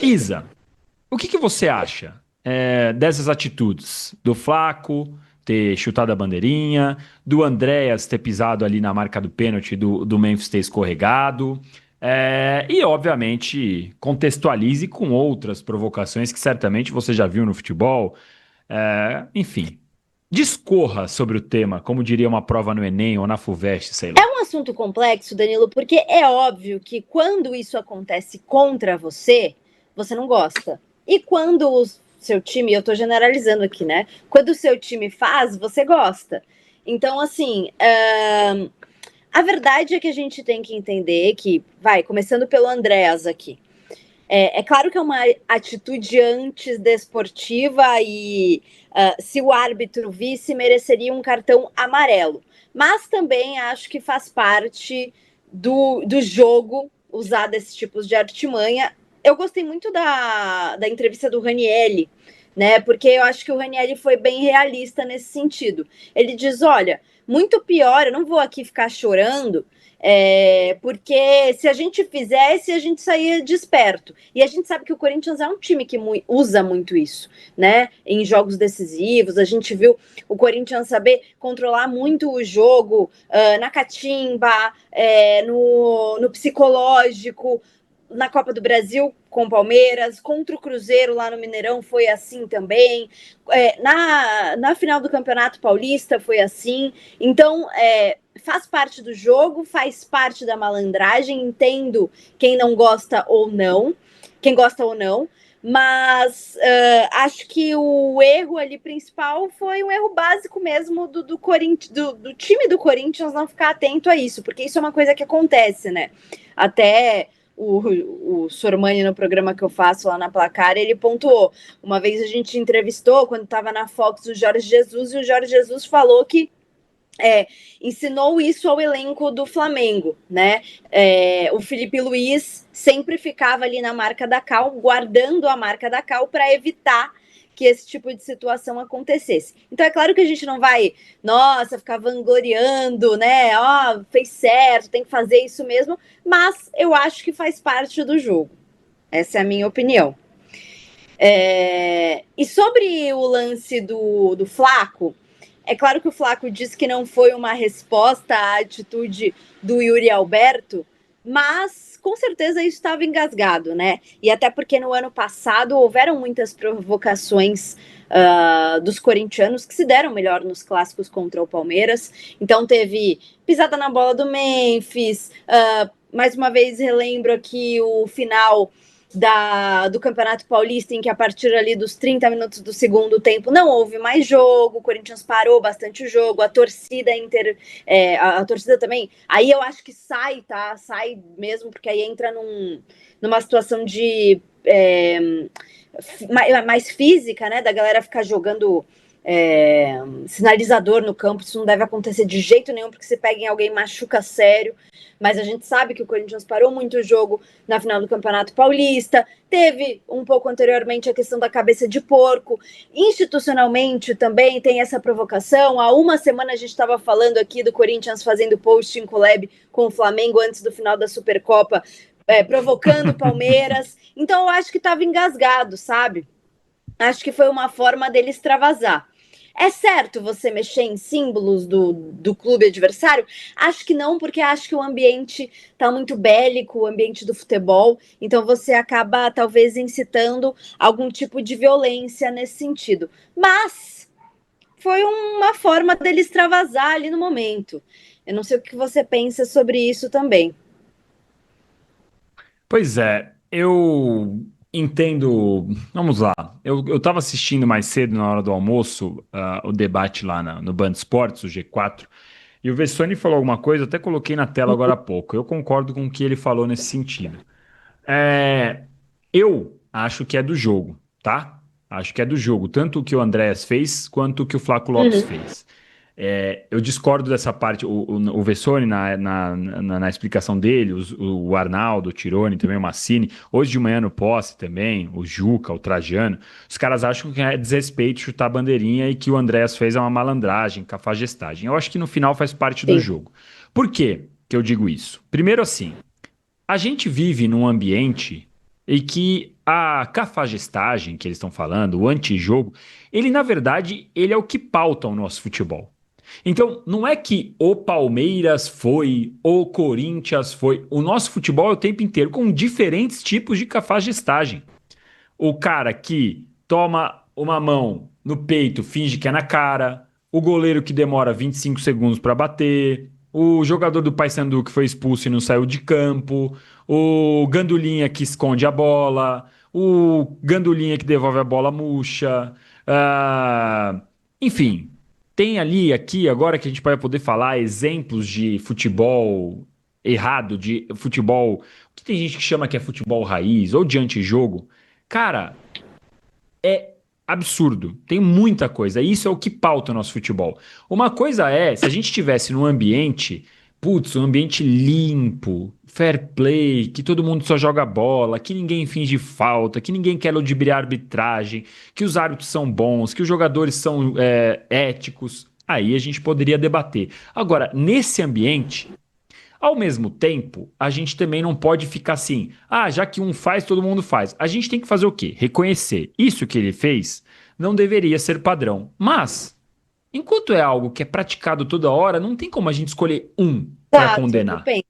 Isa, o que você acha dessas atitudes? Do Flaco ter chutado a bandeirinha, do Andréas ter pisado ali na marca do pênalti, do Memphis ter escorregado, e, obviamente, contextualize com outras provocações que certamente você já viu no futebol. Enfim, discorra sobre o tema, como diria uma prova no Enem ou na FUVEST, sei É lá. um assunto complexo, Danilo, porque é óbvio que quando isso acontece contra você, você não gosta. E quando o seu time, eu tô generalizando aqui, né? Quando o seu time faz, você gosta. Então, assim, a verdade é que a gente tem que entender que, vai, começando pelo Andréas aqui. É claro que é uma atitude antidesportiva e se o árbitro visse, mereceria um cartão amarelo. Mas também acho que faz parte do jogo usar desses tipos de artimanha. Eu gostei muito da entrevista do Ranielli, né? Porque eu acho que o Ranielli foi bem realista nesse sentido. Ele diz: olha, muito pior, eu não vou aqui ficar chorando, porque se a gente fizesse, a gente saía desperto. E a gente sabe que o Corinthians é um time que usa muito isso, né? Em jogos decisivos, a gente viu o Corinthians saber controlar muito o jogo na catimba, no psicológico. Na Copa do Brasil com o Palmeiras, contra o Cruzeiro lá no Mineirão foi assim também, na final do Campeonato Paulista foi assim. Então, faz parte do jogo, faz parte da malandragem, entendo quem não gosta ou não, quem gosta ou não, mas acho que o erro ali principal foi um erro básico mesmo do time do Corinthians não ficar atento a isso, porque isso é uma coisa que acontece, né? Até o Sormani, no programa que eu faço lá na Placar, ele pontuou. Uma vez a gente entrevistou, quando estava na Fox, o Jorge Jesus, e o Jorge Jesus falou que ensinou isso ao elenco do Flamengo, né? O Felipe Luiz sempre ficava ali na marca da Cal, guardando a marca da Cal para evitar que esse tipo de situação acontecesse. Então é claro que a gente não vai, nossa, ficar vangloriando, né? Ó, fez certo, tem que fazer isso mesmo, mas eu acho que faz parte do jogo. Essa é a minha opinião. E sobre o lance do Flaco, é claro que o Flaco disse que não foi uma resposta à atitude do Yuri Alberto, mas com certeza isso estava engasgado, né? E até porque no ano passado houveram muitas provocações dos corintianos que se deram melhor nos clássicos contra o Palmeiras. Então teve pisada na bola do Memphis, mais uma vez relembro aqui o final do Campeonato Paulista, em que a partir ali dos 30 minutos do segundo tempo não houve mais jogo, o Corinthians parou bastante o jogo, a torcida a torcida também, aí eu acho que sai, tá? Sai mesmo, porque aí entra numa situação de mais física, né? Da galera ficar jogando sinalizador no campo, isso não deve acontecer de jeito nenhum, porque se pega em alguém machuca sério. Mas a gente sabe que o Corinthians parou muito o jogo na final do Campeonato Paulista, teve um pouco anteriormente a questão da cabeça de porco, institucionalmente também tem essa provocação. Há uma semana a gente estava falando aqui do Corinthians fazendo post em collab com o Flamengo antes do final da Supercopa, provocando o Palmeiras. Então eu acho que estava engasgado, sabe? Acho que foi uma forma dele extravasar. É certo você mexer em símbolos do clube adversário? Acho que não, porque acho que o ambiente está muito bélico, o ambiente do futebol, então você acaba talvez incitando algum tipo de violência nesse sentido. Mas foi uma forma dele extravasar ali no momento. Eu não sei o que você pensa sobre isso também. Pois é, eu entendo. Vamos lá. Eu estava assistindo mais cedo, na hora do almoço, o debate lá no Band Esportes, o G4, e o Vessone falou alguma coisa, eu até coloquei na tela agora há pouco. Eu concordo com o que ele falou nesse sentido. É, eu acho que é do jogo, tá? Acho que é do jogo, tanto o que o Andréas fez quanto o que o Flaco Lopes Uhum. fez. Eu discordo dessa parte, o Vessone na explicação dele, o Arnaldo, o Tirone, também o Massini, hoje de manhã no posse também, o Juca, o Trajano, os caras acham que é desrespeito chutar a bandeirinha e que o Andréas fez é uma malandragem, cafajestagem. Eu acho que no final faz parte do Sim. jogo. Por quê que eu digo isso? Primeiro assim, a gente vive num ambiente, e que a cafagestagem que eles estão falando, o antijogo, ele na verdade ele é o que pauta o nosso futebol. Então, não é que o Palmeiras foi, o Corinthians foi. O nosso futebol é o tempo inteiro com diferentes tipos de cafagestagem. O cara que toma uma mão no peito, finge que é na cara, o goleiro que demora 25 segundos para bater, o jogador do Paysandu que foi expulso e não saiu de campo, o gandulinha que esconde a bola, o gandulinha que devolve a bola murcha, enfim, tem ali, aqui, agora que a gente vai poder falar exemplos de futebol errado, de futebol que tem gente que chama que é futebol raiz ou de antijogo. Cara, é absurdo. Tem muita coisa. Isso é o que pauta o nosso futebol. Uma coisa é, se a gente estivesse num ambiente, putz, um ambiente limpo, fair play, que todo mundo só joga bola, que ninguém finge falta, que ninguém quer ludibriar a arbitragem, que os árbitros são bons, que os jogadores são éticos, aí a gente poderia debater. Agora, nesse ambiente. Ao mesmo tempo, a gente também não pode ficar assim, já que um faz, todo mundo faz. A gente tem que fazer o quê? Reconhecer. Isso que ele fez não deveria ser padrão. Mas, enquanto é algo que é praticado toda hora, não tem como a gente escolher um para Exato, condenar. depende.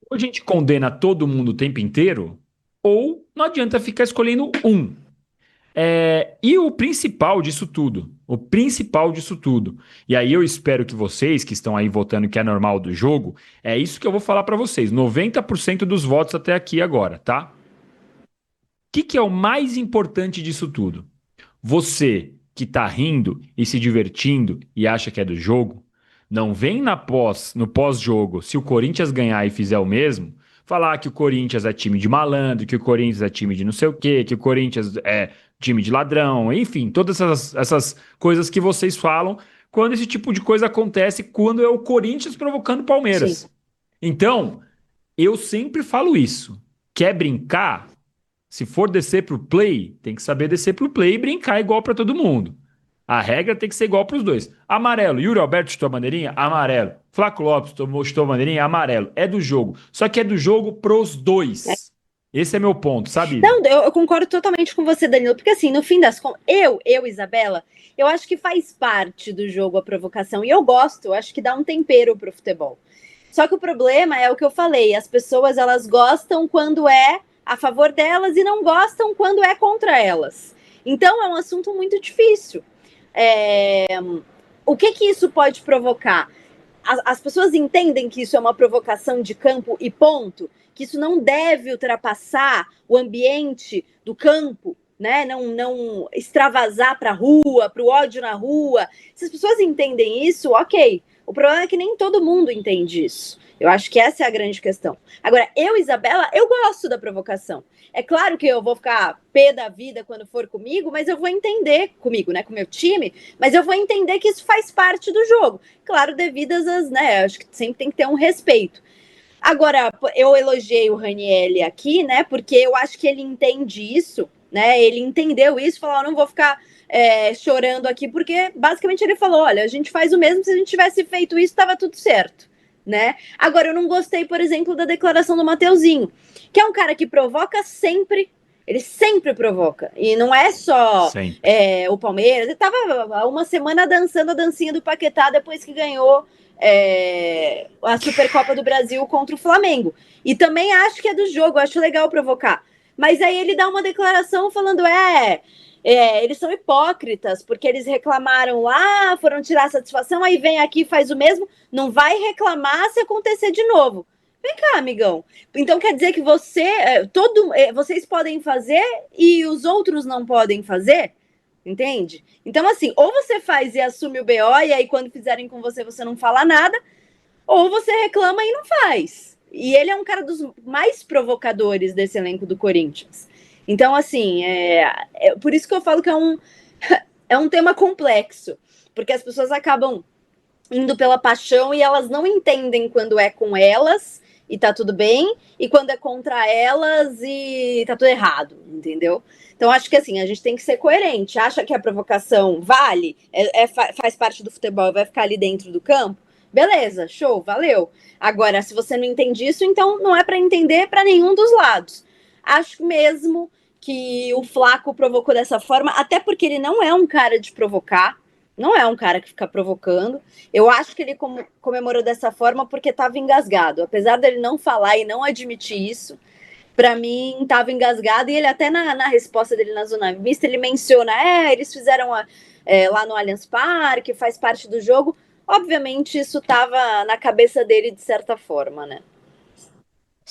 Ou a gente condena todo mundo o tempo inteiro, ou não adianta ficar escolhendo um. E o principal disso tudo, e aí eu espero que vocês que estão aí votando que é normal do jogo, é isso que eu vou falar pra vocês, 90% dos votos até aqui agora, tá? O que é o mais importante disso tudo? Você que tá rindo e se divertindo e acha que é do jogo, não vem no pós-jogo, se o Corinthians ganhar e fizer o mesmo, falar que o Corinthians é time de malandro, que o Corinthians é time de não sei o quê, que o Corinthians é time de ladrão, enfim, todas essas coisas que vocês falam quando esse tipo de coisa acontece, quando é o Corinthians provocando o Sim. Palmeiras. Então, eu sempre falo isso. Quer brincar? Se for descer pro play, tem que saber descer pro play e brincar igual para todo mundo. A regra tem que ser igual para os dois. Amarelo. Yuri Alberto chutou a bandeirinha? Amarelo. Flaco Lopes chutou a bandeirinha? Amarelo. É do jogo. Só que é do jogo pros dois. Esse é meu ponto, sabe? Não, eu concordo totalmente com você, Danilo, porque assim, no fim das contas, Isabela, eu acho que faz parte do jogo a provocação, e eu gosto, eu acho que dá um tempero pro futebol. Só que o problema é o que eu falei, as pessoas, elas gostam quando é a favor delas e não gostam quando é contra elas. Então, é um assunto muito difícil. O que isso pode provocar? As pessoas entendem que isso é uma provocação de campo e ponto, que isso não deve ultrapassar o ambiente do campo, né? Não extravasar para a rua, para o ódio na rua. Se as pessoas entendem isso, ok. O problema é que nem todo mundo entende isso. Eu acho que essa é a grande questão. Agora, Isabela, eu gosto da provocação. É claro que eu vou ficar pé da vida quando for comigo, mas eu vou entender comigo, né, com o meu time, mas eu vou entender que isso faz parte do jogo. Claro, devidas às, né, acho que sempre tem que ter um respeito. Agora, eu elogiei o Ranieri aqui, né, porque eu acho que ele entende isso, né, ele entendeu isso, falou, não vou ficar chorando aqui, porque basicamente ele falou, olha, a gente faz o mesmo, se a gente tivesse feito isso, estava tudo certo. Né? Agora, eu não gostei, por exemplo, da declaração do Mateuzinho, que é um cara que provoca sempre, ele sempre provoca, e não é só o Palmeiras, ele estava há uma semana dançando a dancinha do Paquetá depois que ganhou a Supercopa do Brasil contra o Flamengo, e também acho que é do jogo, acho legal provocar, mas aí ele dá uma declaração falando, eles são hipócritas, porque eles reclamaram lá, foram tirar a satisfação, aí vem aqui e faz o mesmo, não vai reclamar se acontecer de novo. Vem cá, amigão. Então quer dizer que vocês podem fazer e os outros não podem fazer? Entende? Então, assim, ou você faz e assume o BO, e aí quando fizerem com você, você não fala nada, ou você reclama e não faz. E ele é um cara dos mais provocadores desse elenco do Corinthians. Então, assim, por isso que eu falo que é um tema complexo, porque as pessoas acabam indo pela paixão e elas não entendem quando é com elas e tá tudo bem, e quando é contra elas e tá tudo errado, entendeu? Então, acho que assim, a gente tem que ser coerente. Acha que a provocação vale, faz parte do futebol, vai ficar ali dentro do campo? Beleza, show, valeu. Agora, se você não entende isso, então não é para entender para nenhum dos lados. Acho mesmo que o Flaco provocou dessa forma, até porque ele não é um cara de provocar, não é um cara que fica provocando. Eu acho que ele comemorou dessa forma porque estava engasgado. Apesar dele não falar e não admitir isso, para mim estava engasgado. E ele até na resposta dele na zona mista, ele menciona, eles fizeram lá no Allianz Parque, faz parte do jogo. Obviamente isso estava na cabeça dele de certa forma, né?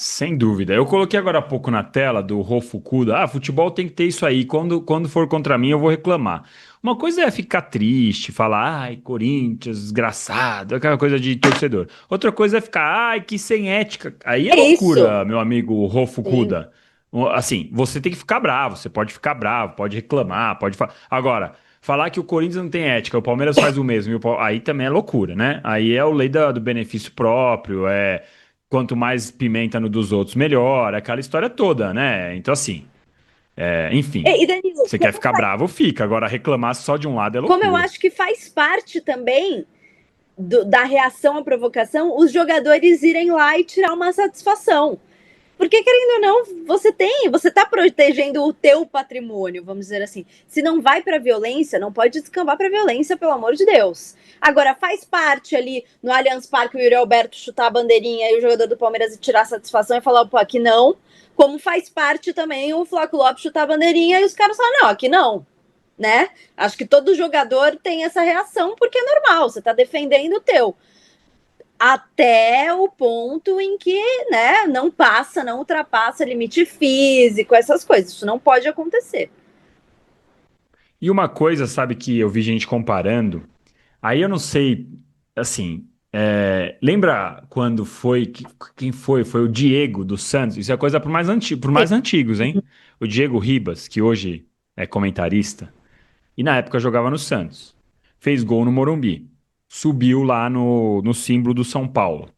Sem dúvida. Eu coloquei agora há pouco na tela do Rô Fukuda. Futebol tem que ter isso aí. Quando for contra mim, eu vou reclamar. Uma coisa é ficar triste, falar, ai, Corinthians, desgraçado, aquela coisa de torcedor. Outra coisa é ficar, ai, que sem ética. Aí é É isso. loucura, meu amigo Rô Sim. Fukuda. Assim, você tem que ficar bravo, você pode ficar bravo, pode reclamar, pode falar. Agora, falar que o Corinthians não tem ética, o Palmeiras faz o mesmo, aí também é loucura, né? Aí é o lei do benefício próprio, quanto mais pimenta no dos outros, melhor, aquela história toda, né? Então, assim, enfim, E Danilo, você quer ficar bravo, fica. Agora, reclamar só de um lado é como eu loucura. acho que faz parte também da reação à provocação, os jogadores irem lá e tirar uma satisfação. Porque, querendo ou não, você tá protegendo o teu patrimônio, vamos dizer assim. Se não vai pra violência, não pode descambar pra violência, pelo amor de Deus. Agora, faz parte ali no Allianz Parque o Yuri Alberto chutar a bandeirinha e o jogador do Palmeiras tirar satisfação e falar, pô, aqui não. Como faz parte também o Flávio Lopes chutar a bandeirinha e os caras falam, não, aqui não, né? Acho que todo jogador tem essa reação porque é normal, você tá defendendo o teu até o ponto em que, né, não ultrapassa limite físico, essas coisas. Isso não pode acontecer. E uma coisa, sabe, que eu vi gente comparando, aí eu não sei, assim, lembra quando foi, quem foi? Foi o Diego do Santos, isso é coisa por mais antigos, hein? O Diego Ribas, que hoje é comentarista, e na época jogava no Santos. Fez gol no Morumbi. Subiu lá no símbolo do São Paulo.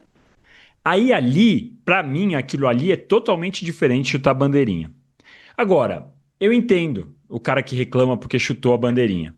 Aí ali, pra mim, aquilo ali é totalmente diferente de chutar bandeirinha. Agora, eu entendo o cara que reclama porque chutou a bandeirinha.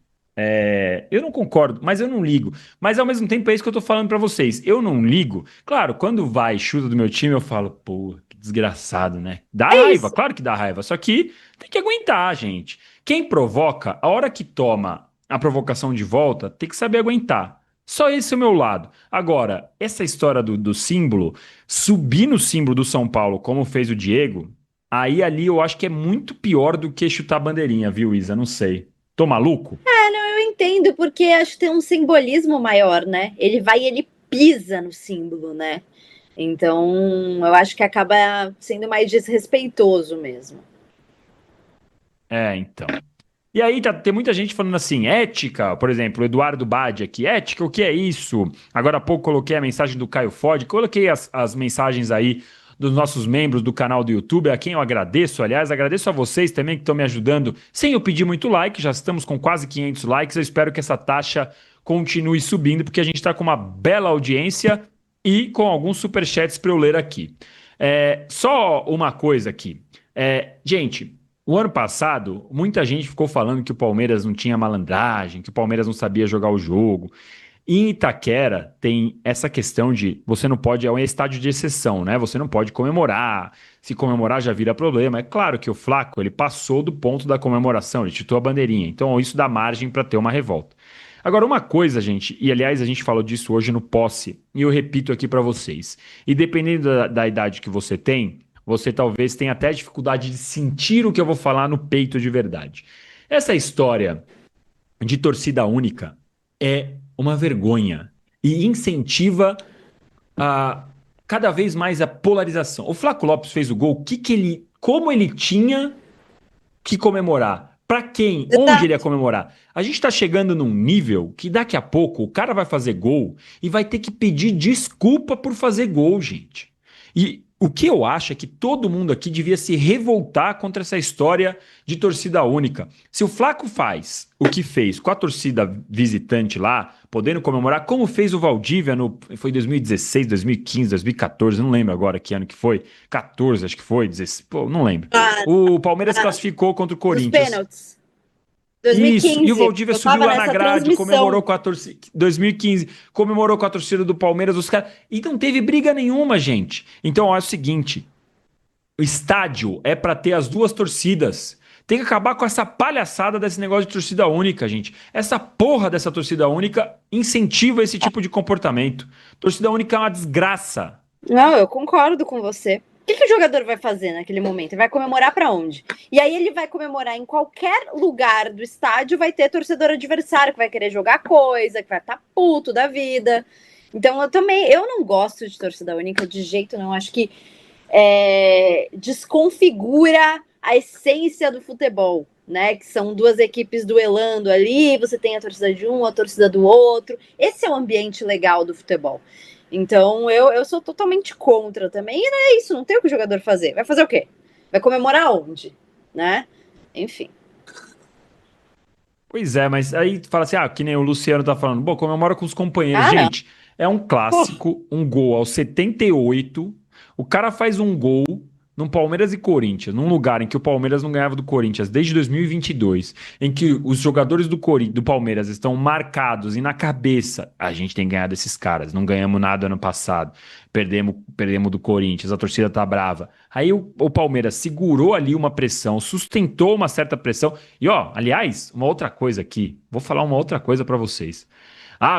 Eu não concordo, mas eu não ligo. Mas ao mesmo tempo é isso que eu tô falando pra vocês. Eu não ligo. Claro, quando vai chuta do meu time, eu falo, pô, que desgraçado, né? Dá É raiva, isso. claro que dá raiva. Só que tem que aguentar, gente. Quem provoca, a hora que toma a provocação de volta, tem que saber aguentar. Só esse é o meu lado. Agora, essa história do símbolo, subir no símbolo do São Paulo, como fez o Diego, aí ali eu acho que é muito pior do que chutar bandeirinha, viu, Isa? Não sei. Tô maluco? Eu entendo, porque acho que tem um simbolismo maior, né? Ele vai e ele pisa no símbolo, né? Então, eu acho que acaba sendo mais desrespeitoso mesmo. Então. E aí tem muita gente falando assim, ética, por exemplo, o Eduardo Badi aqui, ética, o que é isso? Agora há pouco coloquei a mensagem do Caio Ford, coloquei as mensagens aí dos nossos membros do canal do YouTube, a quem eu agradeço, aliás, agradeço a vocês também que estão me ajudando, sem eu pedir muito like, já estamos com quase 500 likes, eu espero que essa taxa continue subindo, porque a gente está com uma bela audiência e com alguns superchats para eu ler aqui. Só uma coisa aqui, gente... O ano passado, muita gente ficou falando que o Palmeiras não tinha malandragem, que o Palmeiras não sabia jogar o jogo. E em Itaquera tem essa questão de você não pode, é um estádio de exceção, né? Você não pode comemorar. Se comemorar já vira problema. É claro que o Flaco, ele passou do ponto da comemoração, ele chutou a bandeirinha. Então isso dá margem para ter uma revolta. Agora, uma coisa, gente, e aliás a gente falou disso hoje no Posse, e eu repito aqui para vocês. E dependendo da idade que você tem, você talvez tenha até dificuldade de sentir o que eu vou falar no peito de verdade. Essa história de torcida única é uma vergonha e incentiva a cada vez mais a polarização. O Flaco Lopes fez o gol, como ele tinha que comemorar? Para quem? Onde ele ia comemorar? A gente está chegando num nível que daqui a pouco o cara vai fazer gol e vai ter que pedir desculpa por fazer gol, gente. E o que eu acho é que todo mundo aqui devia se revoltar contra essa história de torcida única. Se o Flaco faz o que fez com a torcida visitante lá, podendo comemorar, como fez o Valdívia foi 2016, 2015, 2014, não lembro agora que ano que foi, 14 acho que foi, 16, pô, não lembro. O Palmeiras classificou contra o Dos Corinthians. pênaltis. Isso, e o 2015. Valdívia Eu subiu tava lá na nessa grade, transmissão. comemorou com a torcida. 2015, comemorou com a torcida do Palmeiras, os caras. E não teve briga nenhuma, gente. Então, ó, é o seguinte: O estádio é para ter as duas torcidas. Tem que acabar com essa palhaçada desse negócio de torcida única, gente. Essa porra dessa torcida única incentiva esse tipo de comportamento. Torcida única é uma desgraça. Não, eu concordo com você. O que o jogador vai fazer naquele momento? Ele vai comemorar para onde? E aí ele vai comemorar em qualquer lugar do estádio, vai ter torcedor adversário que vai querer jogar coisa, que vai estar puto da vida. Então eu não gosto de torcida única de jeito nenhum. Acho que desconfigura a essência do futebol, né? Que são duas equipes duelando ali, você tem a torcida de um, a torcida do outro. Esse é o ambiente legal do futebol. Então eu sou totalmente contra também. E não é isso, não tem o que o jogador fazer. Vai fazer o quê? Vai comemorar onde? Né? Enfim. Pois é, mas aí tu fala assim, que nem o Luciano tá falando, bom, comemora com os companheiros. Ah, não. Gente, é um clássico, um gol aos 78, o cara faz um gol num Palmeiras e Corinthians, num lugar em que o Palmeiras não ganhava do Corinthians desde 2022, em que os jogadores do Palmeiras estão marcados e na cabeça, a gente tem ganhado esses caras, não ganhamos nada ano passado, perdemos do Corinthians, a torcida tá brava. Aí o Palmeiras segurou ali uma pressão, sustentou uma certa pressão, e aliás, uma outra coisa aqui, vou falar uma outra coisa pra vocês.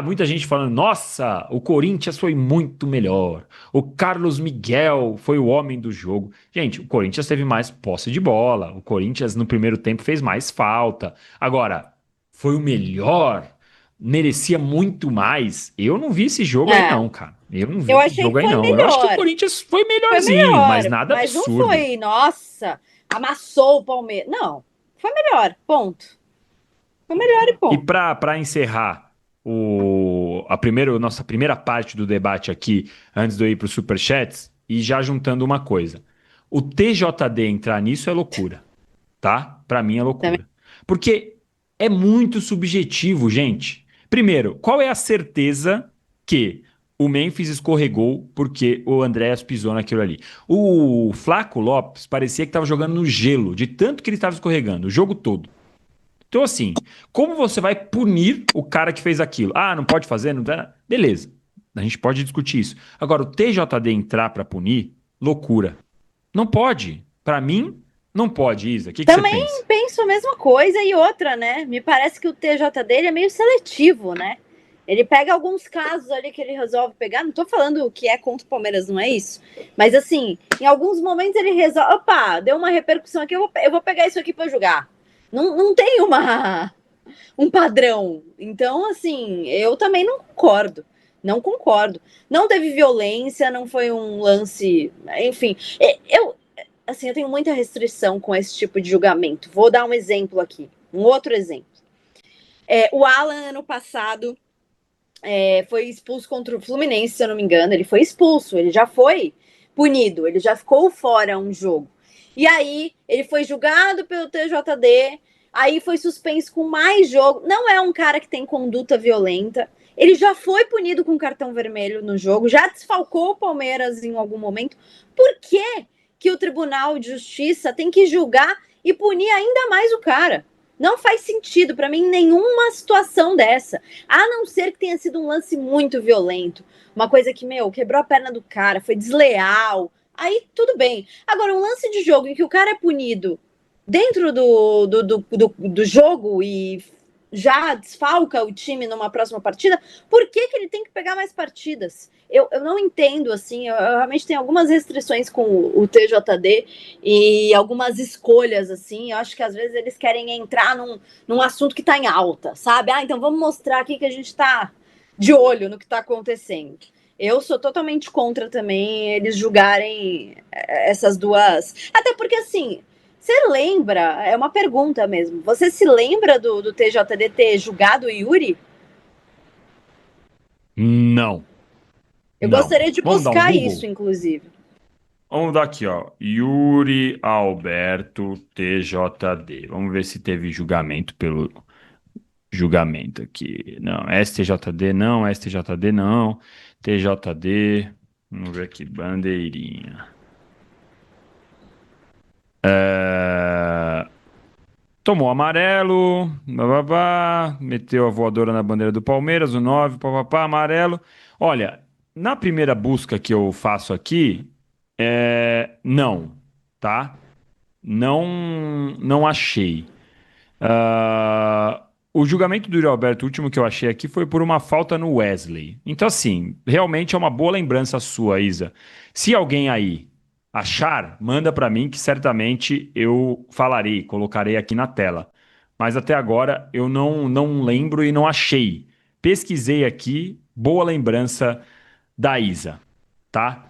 Muita gente falando, nossa, o Corinthians foi muito melhor. O Carlos Miguel foi o homem do jogo. Gente, o Corinthians teve mais posse de bola. O Corinthians no primeiro tempo fez mais falta. Agora, foi o melhor? Merecia muito mais? Eu não vi esse jogo aí não, cara. Eu não vi Eu esse achei jogo que aí foi não. Eu acho que o melhor. Corinthians foi Foi melhorzinho, mas melhor, nada mas não absurdo. foi, nossa, amassou o Palmeiras. Não, foi melhor, ponto. Foi melhor e E ponto. para encerrar nossa primeira parte do debate aqui, antes de eu ir para os superchats, e já juntando uma coisa. O TJD entrar nisso é loucura, tá? Para mim é Também. loucura. Porque é muito subjetivo, gente. Primeiro, qual é a certeza que o Memphis escorregou porque o Andréas pisou naquilo ali? O Flaco Lopes parecia que estava jogando no gelo, de tanto que ele estava escorregando, o jogo todo. Então, assim, como você vai punir o cara que fez aquilo? Não pode fazer, não dá. Beleza, a gente pode discutir isso. Agora, o TJD entrar pra punir, loucura. Não pode. Pra mim, não pode, Isa. O que você Também pensa? penso a mesma coisa e outra, né? Me parece que o TJ dele é meio seletivo, né? Ele pega alguns casos ali que ele resolve pegar. Não tô falando que é contra o Palmeiras, não é isso. Mas assim, em alguns momentos ele resolve. Opa, deu uma repercussão aqui, eu vou pegar isso aqui para julgar. Não tem um padrão. Então, assim, eu também não concordo. Não concordo. Não teve violência, não foi um lance. Enfim, eu tenho muita restrição com esse tipo de julgamento. Vou dar um exemplo aqui, um outro exemplo. O Alan, ano passado, foi expulso contra o Fluminense, se eu não me engano. Ele foi expulso, ele já foi punido, ele já ficou fora um jogo. E aí, ele foi julgado pelo TJD, aí foi suspenso com mais jogo. Não é um cara que tem conduta violenta. Ele já foi punido com cartão vermelho no jogo, já desfalcou o Palmeiras em algum momento. Por que o Tribunal de Justiça tem que julgar e punir ainda mais o cara? Não faz sentido para mim nenhuma situação dessa. A não ser que tenha sido um lance muito violento. Uma coisa que, quebrou a perna do cara, foi desleal. Aí tudo bem. Agora, um lance de jogo em que o cara é punido dentro do jogo e já desfalca o time numa próxima partida, por que ele tem que pegar mais partidas? Eu não entendo, assim, eu realmente tenho algumas restrições com o TJD e algumas escolhas, assim, eu acho que às vezes eles querem entrar num assunto que está em alta, sabe? Então vamos mostrar aqui que a gente está de olho no que está acontecendo. Eu sou totalmente contra também eles julgarem essas duas. Até porque, assim, você lembra? É uma pergunta mesmo. Você se lembra do TJD ter julgado o Yuri? Não, Eu não. gostaria de Vamos dar um buscar isso, Google? inclusive. Vamos dar aqui, ó. Yuri Alberto TJD. Vamos ver se teve julgamento pelo julgamento aqui. Não, STJD não, STJD não. TJD. Vamos ver aqui, bandeirinha. Tomou amarelo, bababá, meteu a voadora na bandeira do Palmeiras, o 9, papapá, amarelo. Olha, na primeira busca que eu faço aqui, não, tá? Não achei. O julgamento do Yuri Alberto, o último que eu achei aqui, foi por uma falta no Wesley. Então, assim, realmente é uma boa lembrança sua, Isa. Se alguém aí achar, manda pra mim que certamente eu falarei, colocarei aqui na tela. Mas até agora eu não lembro e não achei. Pesquisei aqui, boa lembrança da Isa, tá?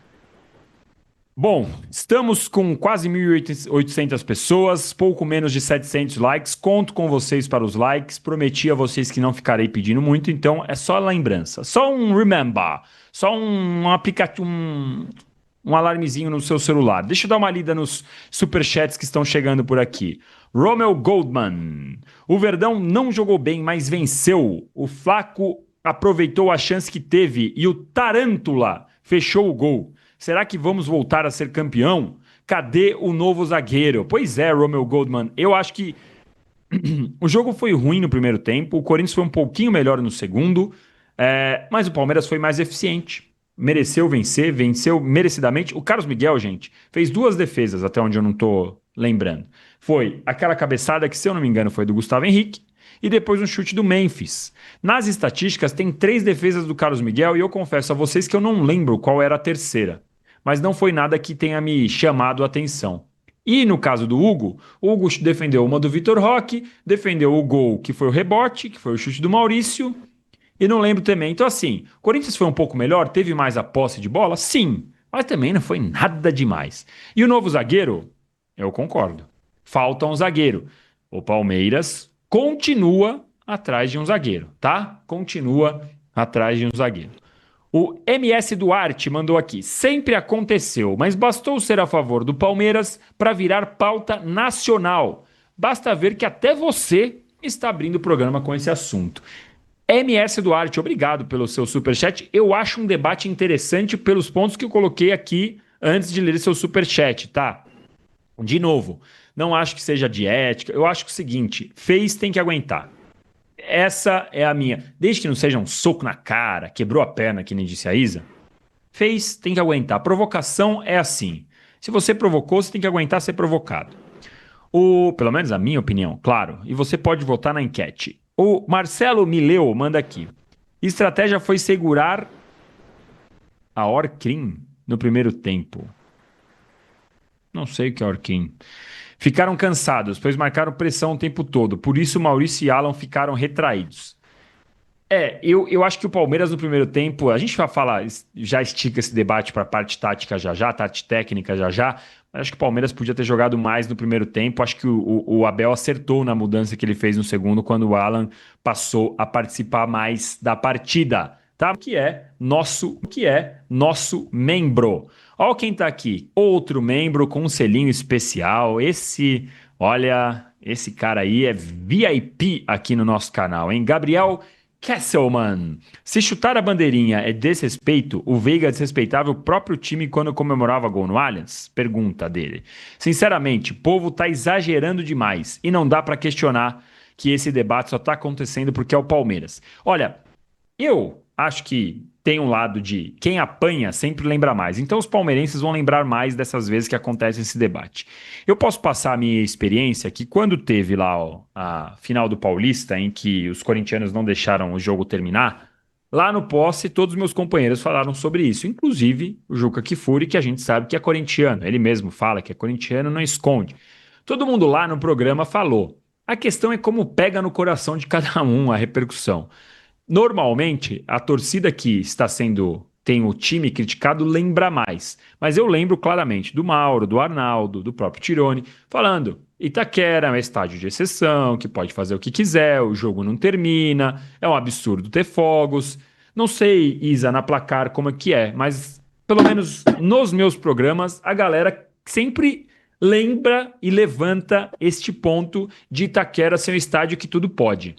Bom, estamos com quase 1.800 pessoas, pouco menos de 700 likes. Conto com vocês para os likes. Prometi a vocês que não ficarei pedindo muito, então é só lembrança, só um remember, só um aplicativo, um alarmezinho no seu celular. Deixa eu dar uma lida nos superchats que estão chegando por aqui. Romel Goldman. O Verdão não jogou bem, mas venceu. O Flaco aproveitou a chance que teve e o Tarântula fechou o gol. Será que vamos voltar a ser campeão? Cadê o novo zagueiro? Pois é, Romel Goldman. Eu acho que o jogo foi ruim no primeiro tempo, o Corinthians foi um pouquinho melhor no segundo, mas o Palmeiras foi mais eficiente. Mereceu vencer, venceu merecidamente. O Carlos Miguel, gente, fez 2 defesas, até onde eu não tô lembrando. Foi aquela cabeçada que, se eu não me engano, foi do Gustavo Henrique, e depois um chute do Memphis. Nas estatísticas, tem 3 defesas do Carlos Miguel, e eu confesso a vocês que eu não lembro qual era a terceira. Mas não foi nada que tenha me chamado a atenção. E no caso do Hugo, o Hugo defendeu uma do Vitor Roque, defendeu o gol que foi o rebote, que foi o chute do Maurício, e não lembro também. Então, assim, o Corinthians foi um pouco melhor, teve mais a posse de bola? Sim, mas também não foi nada demais. E o novo zagueiro? Eu concordo. Falta um zagueiro. O Palmeiras continua atrás de um zagueiro, tá? Continua atrás de um zagueiro. O MS Duarte mandou aqui. Sempre aconteceu, mas bastou ser a favor do Palmeiras para virar pauta nacional. Basta ver que até você está abrindo o programa com esse assunto. MS Duarte, obrigado pelo seu superchat. Eu acho um debate interessante pelos pontos que eu coloquei aqui antes de ler seu superchat, tá? De novo, não acho que seja de ética. Eu acho que é o seguinte, fez, tem que aguentar. Essa é a minha. Desde que não seja um soco na cara, quebrou a perna, que nem disse a Isa, fez, tem que aguentar. Provocação é assim. Se você provocou, você tem que aguentar ser provocado. Pelo menos a minha opinião, claro. E você pode votar na enquete. O Marcelo Mileu manda aqui. Estratégia foi segurar a Orcrim no primeiro tempo. Não sei o que é Orcrim. Ficaram cansados, pois marcaram pressão o tempo todo. Por isso, Maurício e Alan ficaram retraídos. Eu acho que o Palmeiras no primeiro tempo, a gente vai falar, já estica esse debate para a parte tática já, parte técnica já, mas acho que o Palmeiras podia ter jogado mais no primeiro tempo. Acho que o Abel acertou na mudança que ele fez no segundo, quando o Alan passou a participar mais da partida, tá? O que é nosso membro. Olha quem tá aqui, outro membro com um selinho especial. Olha, esse cara aí é VIP aqui no nosso canal, hein? Gabriel Kesselman. Se chutar a bandeirinha é desrespeito, o Veiga desrespeitava o próprio time quando comemorava gol no Allianz? Pergunta dele. Sinceramente, o povo tá exagerando demais e não dá para questionar que esse debate só tá acontecendo porque é o Palmeiras. Olha, eu acho que tem um lado de quem apanha sempre lembra mais. Então os palmeirenses vão lembrar mais dessas vezes que acontece esse debate. Eu posso passar a minha experiência que quando teve lá a final do Paulista, em que os corintianos não deixaram o jogo terminar, lá no posse todos os meus companheiros falaram sobre isso, inclusive o Juca Kfouri, que a gente sabe que é corintiano. Ele mesmo fala que é corintiano, não esconde. Todo mundo lá no programa falou. A questão é como pega no coração de cada um a repercussão. Normalmente, a torcida que tem o time criticado lembra mais. Mas eu lembro claramente do Mauro, do Arnaldo, do próprio Tirone, falando: Itaquera é um estádio de exceção, que pode fazer o que quiser, o jogo não termina, é um absurdo ter fogos. Não sei, Isa, na Placar como é que é, mas pelo menos nos meus programas, a galera sempre lembra e levanta este ponto de Itaquera ser um estádio que tudo pode.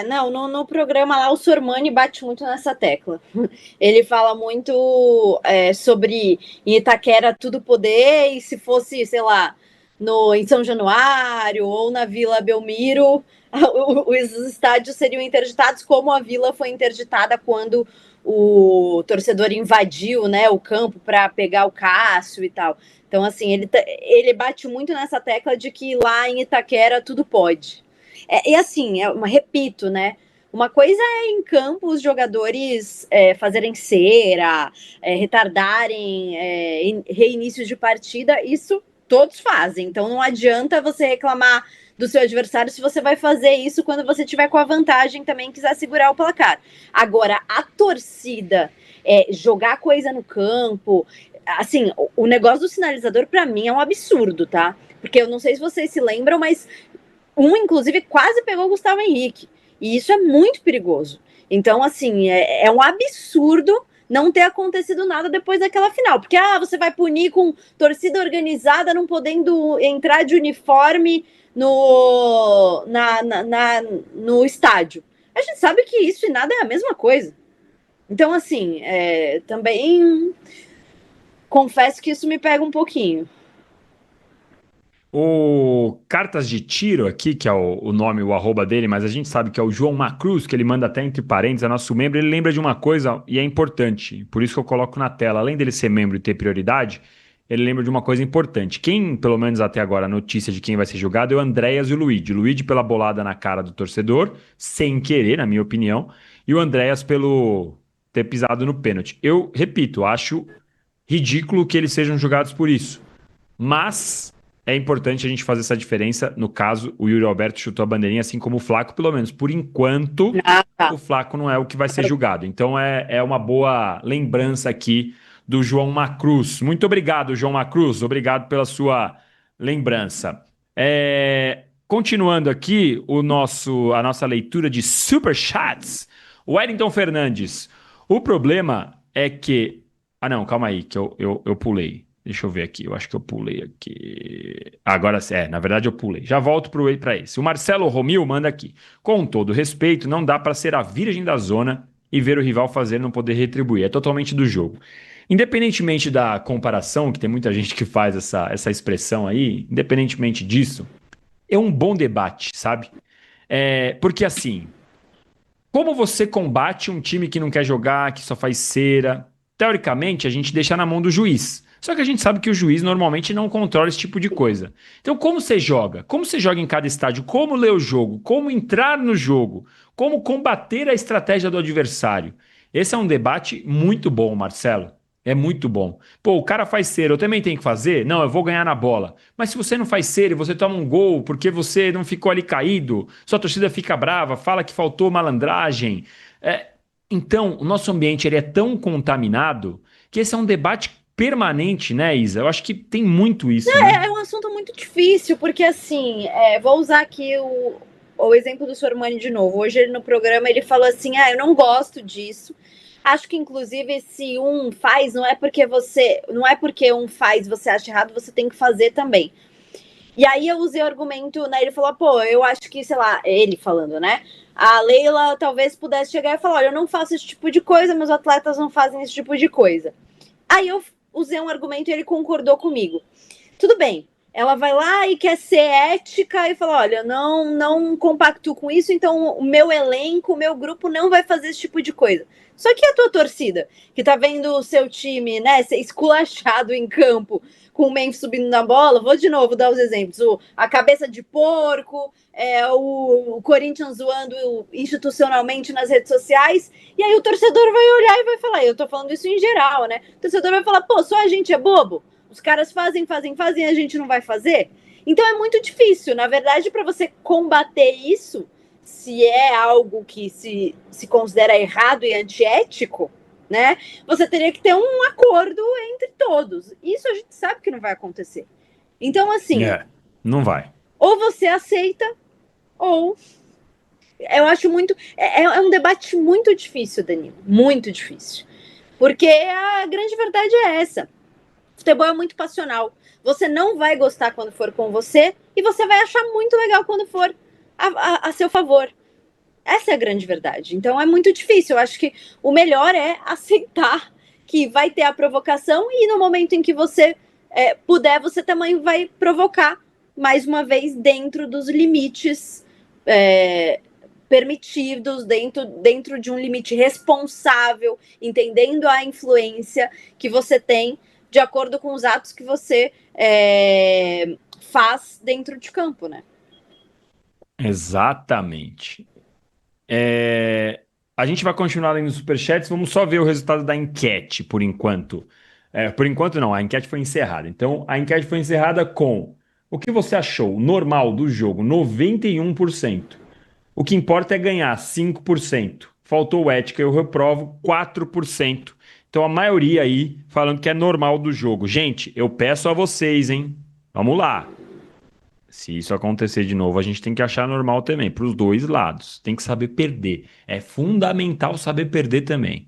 Não, no programa lá o Sormani bate muito nessa tecla. Ele fala muito sobre em Itaquera tudo poder, e se fosse, sei lá, em São Januário ou na Vila Belmiro, os estádios seriam interditados, como a Vila foi interditada quando o torcedor invadiu, né, o campo para pegar o Cássio e tal. Então, assim, ele bate muito nessa tecla de que lá em Itaquera tudo pode. E assim, repito, né? Uma coisa é em campo os jogadores fazerem cera, retardarem reinícios de partida, isso todos fazem. Então não adianta você reclamar do seu adversário se você vai fazer isso quando você tiver com a vantagem também quiser segurar o placar. Agora, a torcida jogar coisa no campo, assim, o negócio do sinalizador para mim é um absurdo, tá? Porque eu não sei se vocês se lembram, mas inclusive, quase pegou o Gustavo Henrique. E isso é muito perigoso. Então, assim, é um absurdo não ter acontecido nada depois daquela final. Porque, você vai punir com torcida organizada não podendo entrar de uniforme no estádio. A gente sabe que isso e nada é a mesma coisa. Então, assim, também confesso que isso me pega um pouquinho. O Cartas de Tiro aqui, que é o nome, o arroba dele, mas a gente sabe que é o João Macruz, que ele manda até entre parênteses, é nosso membro, ele lembra de uma coisa e é importante, por isso que eu coloco na tela, além dele ser membro e ter prioridade, ele lembra de uma coisa importante. Quem, pelo menos até agora, a notícia de quem vai ser julgado é o Andréas e o Luigi. O Luigi pela bolada na cara do torcedor, sem querer, na minha opinião, e o Andréas pelo ter pisado no pênalti. Eu, repito, acho ridículo que eles sejam julgados por isso. Mas é importante a gente fazer essa diferença. No caso, o Yuri Alberto chutou a bandeirinha, assim como o Flaco, pelo menos por enquanto, Tá. o Flaco não é o que vai ser julgado. Então é uma boa lembrança aqui do João Macruz. Muito obrigado, João Macruz. Obrigado pela sua lembrança. Continuando aqui a nossa leitura de superchats. O Wellington Fernandes. O problema é que... Ah, não, calma aí, que eu pulei. Deixa eu ver aqui, eu acho que eu pulei aqui. Agora, na verdade eu pulei. Já volto para esse. O Marcelo Romil manda aqui. Com todo respeito, não dá para ser a virgem da zona e ver o rival fazer e não poder retribuir. É totalmente do jogo. Independentemente da comparação, que tem muita gente que faz essa expressão aí, independentemente disso, é um bom debate, sabe? Porque assim, como você combate um time que não quer jogar, que só faz cera? Teoricamente, a gente deixa na mão do juiz. Só que a gente sabe que o juiz normalmente não controla esse tipo de coisa. Então, como você joga? Como você joga em cada estádio? Como ler o jogo? Como entrar no jogo? Como combater a estratégia do adversário? Esse é um debate muito bom, Marcelo. É muito bom. Pô, o cara faz cera, eu também tenho que fazer? Não, eu vou ganhar na bola. Mas se você não faz cera e você toma um gol porque você não ficou ali caído, sua torcida fica brava, fala que faltou malandragem. Então, o nosso ambiente ele é tão contaminado que esse é um debate permanente, né, Isa? Eu acho que tem muito isso, né? É um assunto muito difícil, porque assim, vou usar aqui o exemplo do Sormani de novo. Hoje ele no programa ele falou assim: eu não gosto disso. Acho que, inclusive, se um faz, não é porque um faz você acha errado, você tem que fazer também. E aí eu usei o argumento, né? Ele falou, pô, eu acho que, sei lá, ele falando, né? A Leila talvez pudesse chegar e falar: olha, eu não faço esse tipo de coisa, meus atletas não fazem esse tipo de coisa. Aí eu usei um argumento e ele concordou comigo. Tudo bem, ela vai lá e quer ser ética e fala: olha, não compacto com isso, então o meu elenco, o meu grupo não vai fazer esse tipo de coisa. Só que a tua torcida, que tá vendo o seu time, né, ser esculachado em campo, com o Memphis subindo na bola, vou de novo dar os exemplos: a cabeça de porco, o Corinthians zoando institucionalmente nas redes sociais, e aí o torcedor vai olhar e vai falar, eu tô falando isso em geral, né? O torcedor vai falar: pô, só a gente é bobo? Os caras fazem, e a gente não vai fazer? Então é muito difícil. Na verdade, para você combater isso, se é algo que se considera errado e antiético, né? Você teria que ter um acordo entre todos. Isso a gente sabe que não vai acontecer. Então, assim, Não vai. ou você aceita, ou eu acho muito. É um debate muito difícil, Danilo. Muito difícil. Porque a grande verdade é essa. Futebol é muito passional. Você não vai gostar quando for com você e você vai achar muito legal quando for a seu favor. Essa é a grande verdade. Então é muito difícil. Eu acho que o melhor é aceitar que vai ter a provocação e no momento em que você puder, você também vai provocar mais uma vez dentro dos limites permitidos dentro de um limite responsável, entendendo a influência que você tem de acordo com os atos que você faz dentro de campo, né? Exatamente. A gente vai continuar lendo os superchats, vamos só ver o resultado da enquete por enquanto. Por enquanto não, a enquete foi encerrada. Então, a enquete foi encerrada com o que você achou normal do jogo, 91%. O que importa é ganhar, 5%. Faltou ética, eu reprovo, 4%. Então, a maioria aí falando que é normal do jogo. Gente, eu peço a vocês, hein? Vamos lá. Se isso acontecer de novo, a gente tem que achar normal também, para os dois lados. Tem que saber perder. É fundamental saber perder também.